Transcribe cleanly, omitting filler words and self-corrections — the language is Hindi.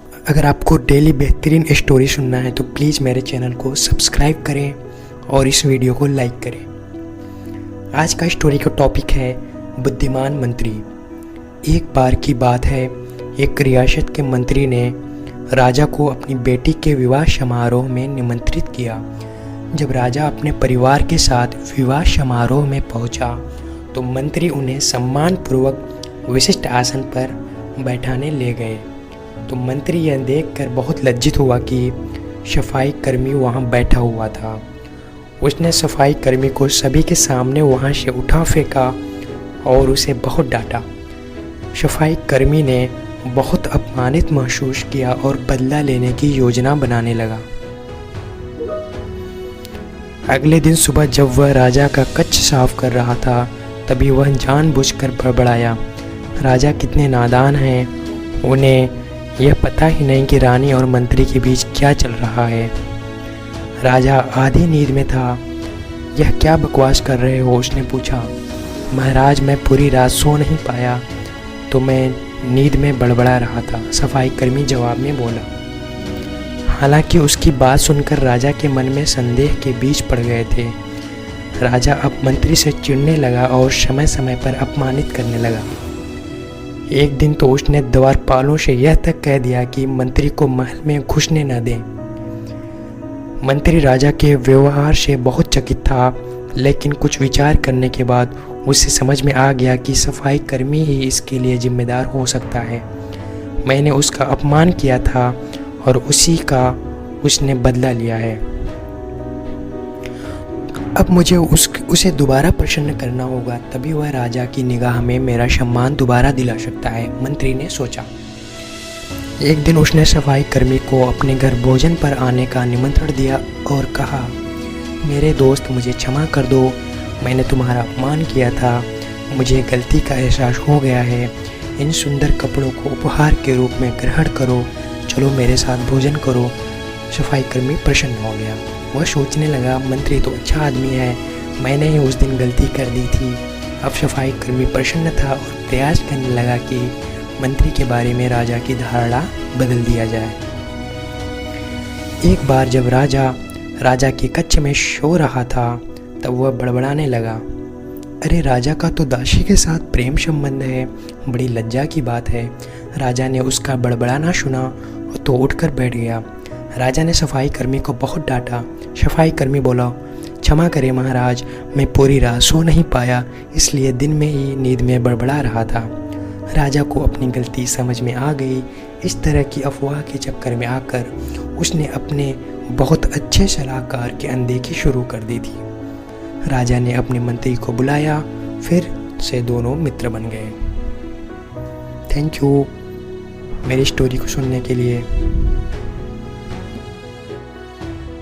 अगर आपको डेली बेहतरीन स्टोरी सुनना है तो प्लीज़ मेरे चैनल को सब्सक्राइब करें और इस वीडियो को लाइक करें। आज का स्टोरी का टॉपिक है बुद्धिमान मंत्री। एक बार की बात है, एक रियासत के मंत्री ने राजा को अपनी बेटी के विवाह समारोह में निमंत्रित किया। जब राजा अपने परिवार के साथ विवाह समारोह में पहुंचा, तो मंत्री उन्हें सम्मानपूर्वक विशिष्ट आसन पर बैठाने ले गए। तो मंत्री यह देखकर बहुत लज्जित हुआ कि सफाई कर्मी वहां बैठा हुआ था। उसने सफाई कर्मी को सभी के सामने वहां से उठा फेंका और उसे बहुत डांटा। सफाई कर्मी ने बहुत अपमानित महसूस किया और बदला लेने की योजना बनाने लगा। अगले दिन सुबह जब वह राजा का कच्छ साफ कर रहा था, तभी वह जानबूझकर बड़बड़ाया। राजा कितने नादान हैं, उन्हें यह पता ही नहीं कि रानी और मंत्री के बीच क्या चल रहा है। राजा आधी नींद में था। यह क्या बकवास कर रहे हो, उसने पूछा। महाराज, मैं पूरी रात सो नहीं पाया तो मैं नींद में बड़बड़ा रहा था, सफाई कर्मी जवाब में बोला। हालांकि उसकी बात सुनकर राजा के मन में संदेह के बीज पड़ गए थे। राजा अब मंत्री से चिढ़ने लगा और समय समय पर अपमानित करने लगा। एक दिन तो उसने द्वारपालों से यह तक कह दिया कि मंत्री को महल में घुसने न दें। मंत्री राजा के व्यवहार से बहुत चकित था, लेकिन कुछ विचार करने के बाद उसे समझ में आ गया कि सफाई कर्मी ही इसके लिए जिम्मेदार हो सकता है। मैंने उसका अपमान किया था और उसी का उसने बदला लिया है। अब मुझे उसे दोबारा प्रसन्न करना होगा, तभी वह राजा की निगाह में मेरा सम्मान दोबारा दिला सकता है, मंत्री ने सोचा। एक दिन उसने सफाई कर्मी को अपने घर भोजन पर आने का निमंत्रण दिया और कहा, मेरे दोस्त, मुझे क्षमा कर दो, मैंने तुम्हारा अपमान किया था, मुझे गलती का एहसास हो गया है। इन सुंदर कपड़ों को उपहार के रूप में ग्रहण करो, चलो मेरे साथ भोजन करो। सफाई कर्मी प्रसन्न हो गया। वह सोचने लगा, मंत्री तो अच्छा आदमी है, मैंने ही उस दिन गलती कर दी थी। अब सफाई कर्मी प्रसन्न था और प्रयास करने लगा कि मंत्री के बारे में राजा की धारणा बदल दिया जाए। एक बार जब राजा के कक्ष में सो रहा था, तब वह बड़बड़ाने लगा, अरे राजा का तो दासी के साथ प्रेम संबंध है, बड़ी लज्जा की बात है। राजा ने उसका बड़बड़ाना सुना तो उठकर बैठ गया। राजा ने सफाई कर्मी को बहुत डांटा। सफाई कर्मी बोला, क्षमा करें महाराज, मैं पूरी रात सो नहीं पाया, इसलिए दिन में ही नींद में बड़बड़ा रहा था। राजा को अपनी गलती समझ में आ गई। इस तरह की अफवाह के चक्कर में आकर उसने अपने बहुत अच्छे सलाहकार की अनदेखी शुरू कर दी थी। राजा ने अपने मंत्री को बुलाया, फिर से दोनों मित्र बन गए। थैंक यू मेरी स्टोरी को सुनने के लिए।